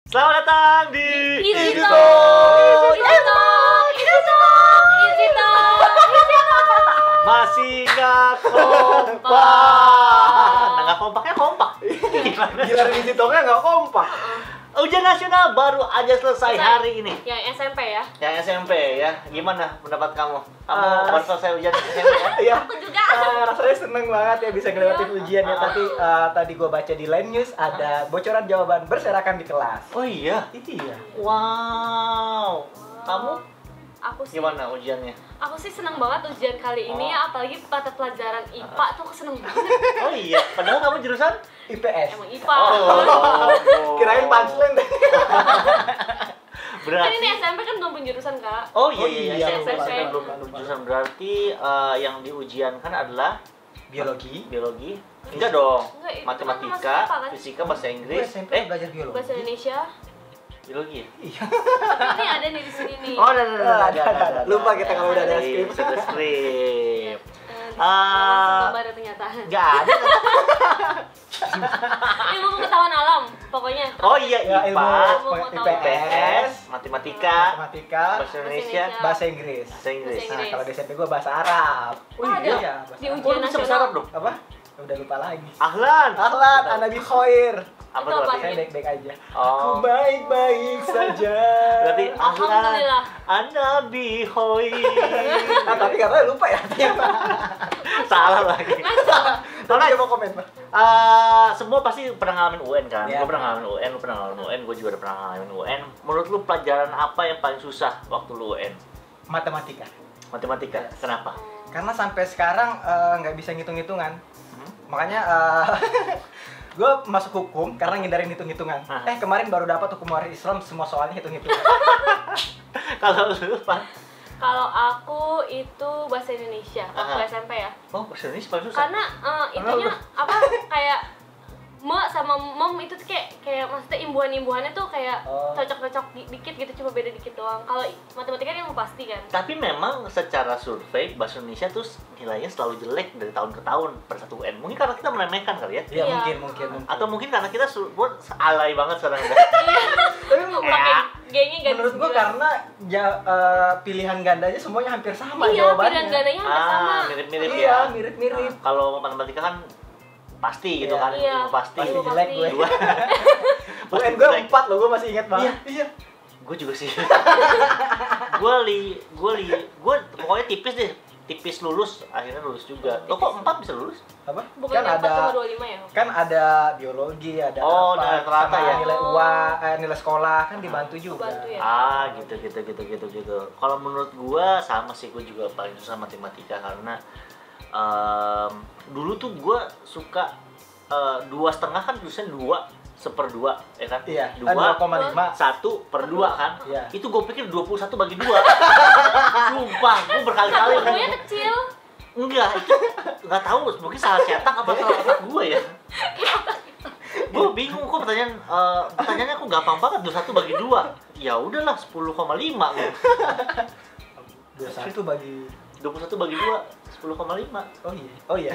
Selamat datang di Easy Easy Talk. Talk. Easy Talk. Easy Talk. Easy Talk. Easy Talk. Masih nggak kompak. Nah, nggak kompaknya kompak. Gila, Easy Talk-nya nggak kompak. Ujian nasional baru aja selesai hari ini. Yang SMP ya? Yang SMP ya, gimana pendapat kamu? Kamu baru selesai ujian SMP ya? Iya. Aku juga. Rasanya seneng banget ya bisa ngelewatin ujian ya. Tapi tadi gue baca di Line News ada bocoran jawaban berserakan di kelas. Oh iya? Iya. Wow. Kamu Aku sih, gimana ujiannya? aku sih seneng banget ujian kali ini ya, apalagi mata pelajaran IPA tuh aku seneng banget. Oh iya, padahal kamu jurusan? IPS. Emang IPA. Kirain punchline deh. Kan Berarti ini SMP kan belum penjurusan Kak. Oh Oh iya, iya, SMP lupa. belum jurusan. Berarti yang diujiankan adalah Biologi. biologi. Enggak dong. Enggak, itu kan Matematika, masuk IPA kan? fisika, bahasa Gue Inggris. SMP belajar biologi. Bahasa Indonesia. Biologi ya? Iya. Ini ada nih di sini nih. Oh, ada. Lupa kita kalau udah ada Iya, skrip. sudah skrip. Langsung gambar ternyata. Enggak ada. Ilmu pengetahuan alam pokoknya. Oh iya, Ya, IPA, ilmu pengetahuan IPS, matematika, matematika, bahasa Indonesia, bahasa Inggris. bahasa Inggris. Bahasa Nah, kalau di SMP gue bahasa Arab. Oh, ada? Iya, bahasa Di Arab. ujian Oh, lu bisa bahasa Arab dong? Apa? Udah lupa lagi. Ahlan. Ahlan, ana bi khair. Apa Itu tuh apa? artinya? Saya baik-baik aja. Oh. Aku baik-baik saja. Berarti ahlan. Alhamdulillah. Anabi hoi. Nah, tapi katanya lupa ya. Salah lagi. Tapi dia mau komen, Pak. Semua pasti pernah ngalamin UN kan? Iya. Gue pernah ngalamin UN, lu pernah ngalamin UN, gue juga udah pernah ngalamin UN. Menurut lu pelajaran apa yang paling susah waktu lu UN? Matematika. Matematika. Yes. Kenapa? Karena sampai sekarang nggak bisa ngitung-hitungan. Hmm? Makanya gue masuk hukum karena ngindarin hitung-hitungan. Aha. Kemarin baru dapat hukum waris Islam, semua soalnya hitung-hitungan. Kalau lu, Pak? Kalau aku itu bahasa Indonesia waktu Aha. SMP ya. Oh, bahasa Indonesia paling susah. Karena itunya apa kayak me sama mem itu tuh kayak maksudnya imbuhan-imbuhannya tuh kayak Oh. cocok-cocok dikit gitu, cuma beda dikit doang. Kalau matematika kan yang pasti kan. Tapi memang secara survei bahasa Indonesia tuh nilainya selalu jelek dari tahun ke tahun per satu UN. Mungkin karena kita meremehkan kali ya. Iya, Iya. mungkin. Atau mungkin karena kita buat alay banget sekarang udah. Tapi Pakai G-nya ganti menurut gue 9. karena pilihan gandanya semuanya hampir sama iya, jawabannya. pilihan gandanya hampir sama. Mirip-mirip Iya, ya. mirip-mirip. Nah, kalau matematika kan pasti gitu Iya. kan, Iya. ilmu pasti. Pasti Ilmu jelek pasti. gue. Dua. Pasti UN gue jelek. 4 loh, gue masih ingat banget. Iya. Gue juga sih. gue pokoknya tipis lulus, akhirnya lulus juga. Lo kok 4 bisa lulus? Apa? Bukan Kan ada 4,25 ya? kan ada biologi, ada Oh, apa, nilai rata sama ya? nilai UA, nilai sekolah kan dibantu juga. Bantu ya. Gitu. Kalau menurut gua sama sih, gua juga paling susah matematika karena dulu tuh gua suka 2,5 kan tulisan 2/2 ya kan? Iya, 2,5 2,5. 1/2 kan? Iya. Itu gua pikir 21 bagi 2. Sumpah, gua berkali-kali Bukunya kecil. enggak, itu enggak tahu, mungkin salah cetak apa salah otak gua ya. Gue bingung kok pertanyaannya kok gampang banget 21 bagi 2. Ya udahlah 10,5 gue. 21 bagi 21 bagi 2 10,5. Oh iya.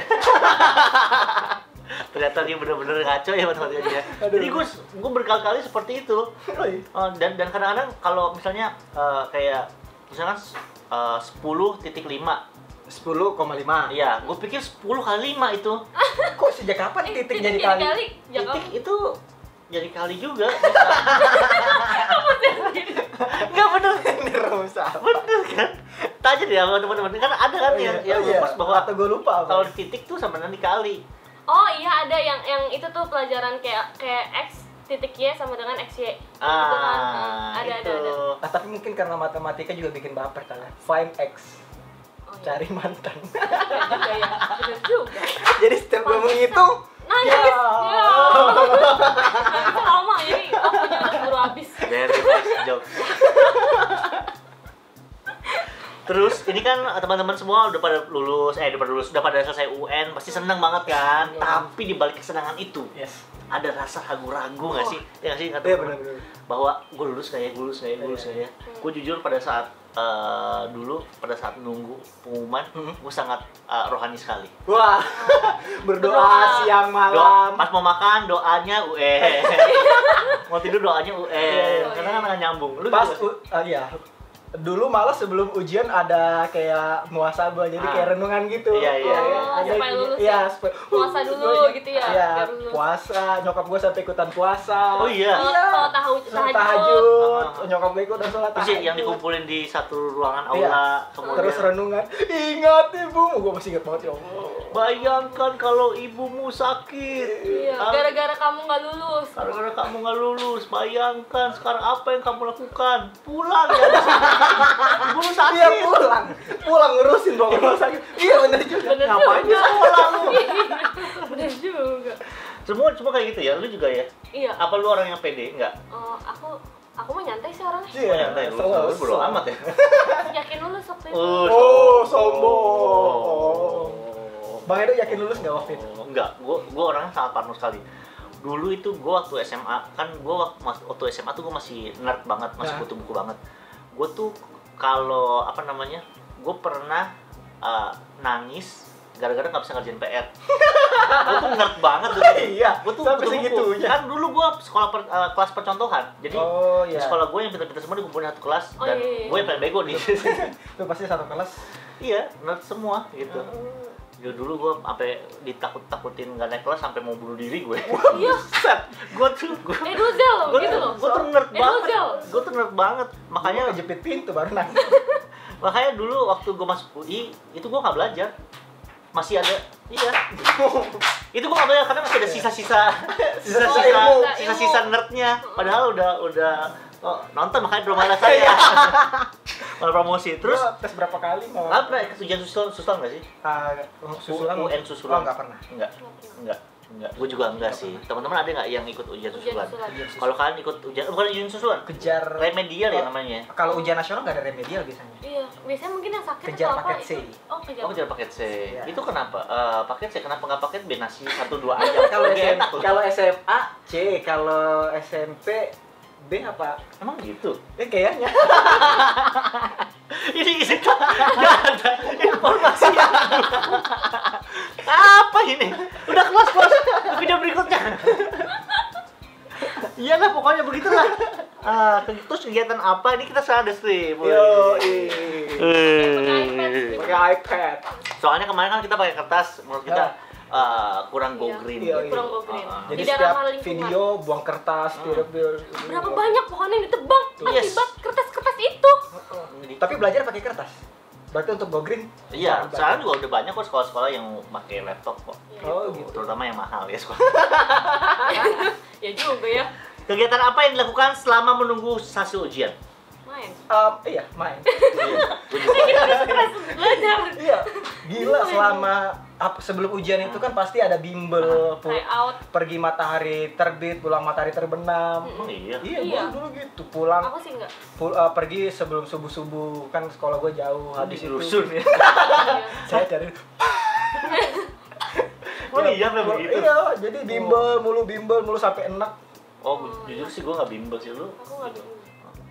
Ternyata dia bener-bener ngaco ya matematikanya. Aduh. Jadi gue berkali-kali seperti itu. Oh iya. Dan kadang-kadang kalau misalnya kayak misalkan 10,5. 10,5. Iya, gue pikir 10 kali 5 itu. Kok sejak kapan titik jadi kali? Titik itu jadi kali juga. Enggak bener. Ini rusak. Bener kan? Tanya deh sama teman-teman, kan ada kan yang rumus bahwa atau gue lupa kalau apa? di titik tuh sama dengan dikali. Oh iya, ada yang itu tuh pelajaran kayak X titik Y sama dengan XY. Gitu kan. Ada. Nah, tapi mungkin karena matematika juga bikin baper kali ya. Find X. Oh, iya. Cari mantan. Juga ya. Bener juga. Jadi setiap gue menghitung Nangis. ya. Itu lama jadi waktunya udah keburu habis. Very nice joke. Terus ini kan teman-teman semua udah pada lulus, udah pada selesai UN, pasti seneng banget kan. Iya. Tapi di balik kesenangan itu Yes. ada rasa ragu-ragu nggak sih? Ya nggak sih? Nggak tahu Iya benar-benar. bahwa gue lulus nggak ya, lulus nggak ya. Gue jujur pada saat dulu pada saat menunggu pengumuman, gue sangat rohani sekali. Wah, berdoa siang malam. Pas mau makan doanya mau tidur doanya karena kan nggak nyambung. Lu Pas juga sih? iya. Dulu malah sebelum ujian ada kayak muasabah, jadi kayak renungan gitu. Iya. Ada supaya lulus iya, ya? supaya Puasa dulu gitu ya, Iya, biar lulus. puasa. Nyokap gue sampai ikutan puasa. Oh iya. Sholat Sholat tahajud. tahajud. Nyokap gue ikutan sholat Terus tahajud. yang dikumpulin di satu ruangan Iya. aula, kemudian Terus renungan. Ingat ibu, gue masih ingat banget ya Allah. bayangkan kalau ibumu sakit. Iya, gara-gara kamu nggak lulus. Karena kamu nggak lulus, bayangkan sekarang apa yang kamu lakukan? Pulang ya. Ibu sakit. Iya pulang ngurusin bawa rumah sakit. Iya benar juga. Bener Ngapain di juga. sekolah lu? Bener juga. Semua kayak gitu ya, lu juga ya? Iya. Apa lu orang yang pede? Enggak. Aku mah nyantai sih orangnya. Oh, nyantai lu. Lu bodo amat ya. Yakin lulus waktu itu. Oh, sombong. Bang Edo yakin lulus nggak waktu itu? Enggak, gua orangnya sangat parno sekali. Dulu itu gua waktu SMA, kan gua waktu SMA tuh gua masih nerd banget, masih butuh buku banget. Gua tuh kalau apa namanya, gua pernah nangis gara-gara nggak bisa ngerjain PR. Gua tuh nerd banget dulu. Iya, Gua tuh sampai butuh buku. segitunya. Kan dulu gua sekolah kelas percontohan. Jadi Iya. di sekolah gua yang pintar-pintar semua dikumpulin satu kelas Oh, dan iya. gua yang paling bego nih. Itu pasti satu kelas. Iya, nerd semua gitu. Ya dulu gue sampai ditakut-takutin gak naik kelas sampai mau bunuh diri gue. Iya. Gue tuh Edozel loh, gitu loh. Gue tuh nerd banget. Edozel. Gue tuh nerd banget. Makanya Makanya kejepit pintu baru nangis. makanya dulu waktu gue masuk UI itu gue nggak belajar. Masih ada iya. Itu gue nggak belajar karena masih ada sisa-sisa ilmu. sisa-sisa nerdnya. Padahal udah nonton makanya drama saya. Malah promosi terus. Gua tes berapa kali mau? Lah pernah ikut ujian susulan nggak sih? Susulan. UN susulan. Oh, nggak pernah. Enggak. Gue juga enggak sih. Teman-teman ada nggak yang ikut ujian susulan? susulan. Kalau kalian ikut ujian, bukan ujian susulan, Kejar remedial ya namanya. Kalau ujian nasional nggak ada remedial biasanya. Iya, biasanya mungkin yang sakit Kejar atau apa paket C. itu. Oh, kejar. Oh, kejar paket C. Iya. Itu kenapa? Paket C kenapa nggak paket B nasi 1 2 aja? Kalau Lebih enak loh. kalau SMA C, kalau SMP B apa? Emang gitu? Kayaknya. Ini nggak ada informasi yang apa ini? Udah kelas video berikutnya. Iyalah pokoknya begitulah. Terus kegiatan apa ini kita sadar sih. Yo, Eh. pakai iPad. Soalnya kemarin kan kita pakai kertas, menurut kita kurang go Iya. green. Iya. Kurang go green. Jadi Tidak setiap ramah lingkungan. video buang kertas, Berapa banyak pohon yang ditebang Yes. akibat kertas-kertas itu? Tapi belajar pakai kertas. Berarti untuk go green. Iya, sekarang juga udah banyak kok sekolah-sekolah yang pakai laptop kok. Oh, gitu. Terutama yang mahal ya sekolah. Ya juga ya. Kegiatan apa yang dilakukan selama menunggu hasil ujian? Main. Iya, main. Gue juga. Belajar. Iya. Gila selama sebelum ujian itu kan pasti ada bimbel, Tryout. pergi matahari terbit, pulang matahari terbenam. Oh iya. Iya, Iya. gua dulu gitu. Pulang Aku sih enggak. pergi sebelum subuh-subuh, kan sekolah gue jauh. Habis Di itu rusun ya. saya cari Oh iya memang begitu. Iya, jadi bimbel mulu sampai enak. Oh, jujur sih gue nggak bimbel sih lu. Aku enggak bingung.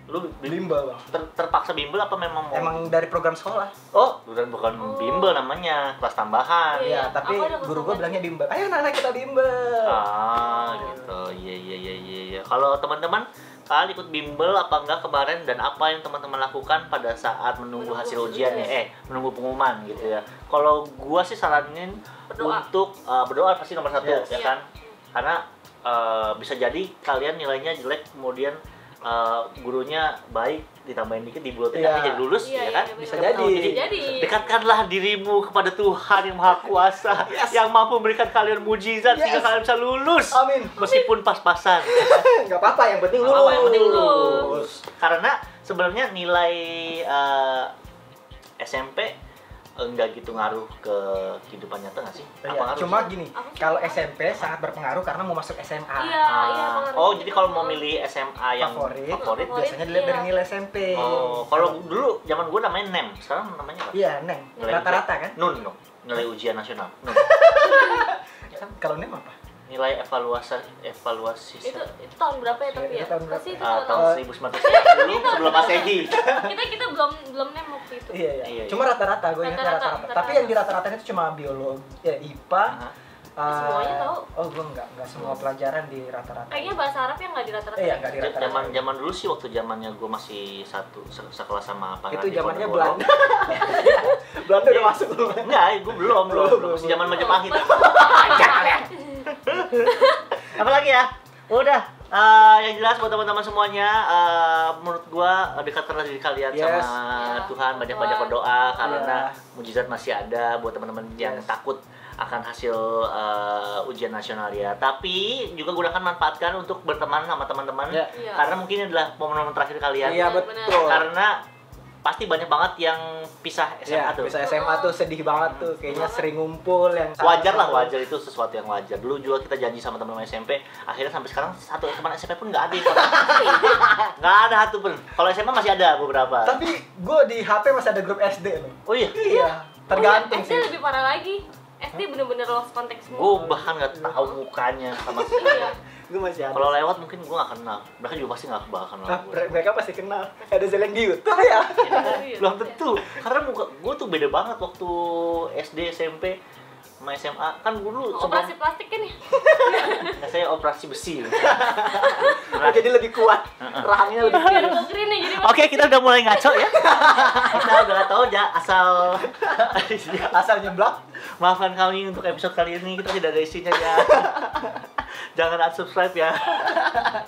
Lu Bimbel, Bang. terpaksa bimbel apa memang mau? Emang dari program sekolah. Oh, bukan bimbel namanya, kelas tambahan. Iya, Iya, tapi aku ada guru gue kelas bilangnya bimbel. Ayo anak kita bimbel. Gitu. Iya. Kalau teman-teman kalian ikut bimbel apa enggak kemarin dan apa yang teman-teman lakukan pada saat menunggu hasil ujiannya? Menunggu pengumuman gitu ya. Kalau gua sih saranin Berdoa. untuk berdoa pasti nomor 1 Yes. ya kan. Karena bisa jadi kalian nilainya jelek kemudian gurunya baik ditambahin dikit dibuatin Iya. nanti jadi lulus Iya, ya iya, kan iya, Bisa benar. jadi. Jadi. dekatkanlah dirimu kepada Tuhan yang Maha Kuasa yang mampu memberikan kalian mujizat sehingga Yes. kalian bisa lulus Amin. meskipun pas-pasan. Enggak apa-apa, yang penting Nggak apa-apa, lulus. yang penting lulus. Karena sebenarnya nilai SMP enggak gitu ngaruh ke kehidupan nyata nggak sih? Iya, Apa ngaruh? cuma sih? gini, Apa sih? kalau SMP sangat berpengaruh karena mau masuk SMA. Iya, iya banget. Oh, jadi kalau mau milih SMA yang Favorit, favorit biasanya dilihat dari iya. nilai SMP. Oh, kalau dulu zaman gue namanya NEM, sekarang namanya apa? Iya, Neng. Nilai Rata-rata kan? Nun, nilai ujian nasional. Nun. Kan kalau NEM apa? nilai evaluasi Itu tahun berapa ya tapi ya? Itu tahun berapa? Pasti itu tahun 1990 sebelum Masehi. kita belum name waktu itu. Iya. Cuma rata-rata, gue ingat rata-rata. Tapi yang di rata-rata itu cuma biologi, IPA. Semuanya tahu. Oh, gue enggak semua pelajaran di rata-rata. Kayaknya bahasa Arab yang nggak di rata-rata. Iya, nggak di rata-rata. Zaman dulu sih waktu zamannya gue masih sekelas sama Pak. Itu zamannya Belanda. Belanda udah masuk belum? Enggak, gue belum. Masih zaman Majapahit. Apa lagi ya? Udah. Yang jelas buat teman-teman semuanya, menurut gua dekatkanlah diri kalian sama Tuhan, banyak-banyak berdoa karena mujizat masih ada buat teman-teman yang takut akan hasil ujian nasional ya. Tapi juga gunakan manfaatkan untuk berteman sama teman-teman karena mungkin ini adalah momen-momen terakhir kalian. Iya, betul. Karena pasti banyak banget yang pisah SMA tuh. Pisah SMA tuh sedih banget tuh, kayaknya sering ngumpul yang wajar itu sesuatu yang wajar. Dulu juga kita janji sama teman-teman SMP, akhirnya sampai sekarang satu teman SMP pun nggak ada yang nggak ada satu pun. Kalau SMA masih ada beberapa. Tapi gue di HP masih ada grup SD loh. Oh iya? Iya, tergantung SD sih. lebih parah lagi. SD bener-bener lost konteks semua. Gue bahkan nggak tahu mukanya sama sekali. Gue masih ada. Kalau lewat mungkin gue nggak kenal. Mereka juga pasti nggak bakal kenal gue. Mereka pasti kenal. Ada Zeleng di YouTube ya. Belum tentu. Karena muka gue tuh beda banget waktu SD, SMP, sama SMA. Kan dulu operasi plastik kan ya? Nggak, saya operasi besi. Jadi lebih kuat. Rahangnya lebih Biar gue keren nih jadi. Oke, kita udah mulai ngaco ya. Kita udah nggak tahu ya asal nyeblak. Maafkan kami untuk episode kali ini, kita tidak ada isinya ya. Jangan unsubscribe ya.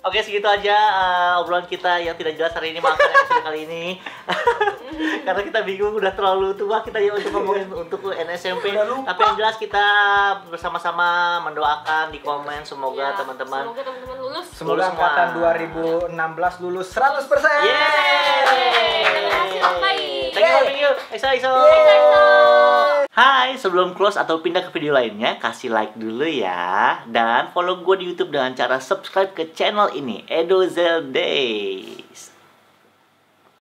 Oke, segitu aja obrolan kita yang tidak jelas hari ini. Maafkan episode kali ini. Karena kita bingung, udah terlalu tua kita ya untuk ngomongin untuk NSMP. Tapi yang jelas kita bersama-sama mendoakan di komen semoga teman-teman lulus. Semoga angkatan 2016 lulus 100%. Thank you. EXO. Hai, sebelum close atau pindah ke video lainnya, kasih like dulu ya. Dan follow gue di YouTube dengan cara subscribe ke channel ini, Edozelday.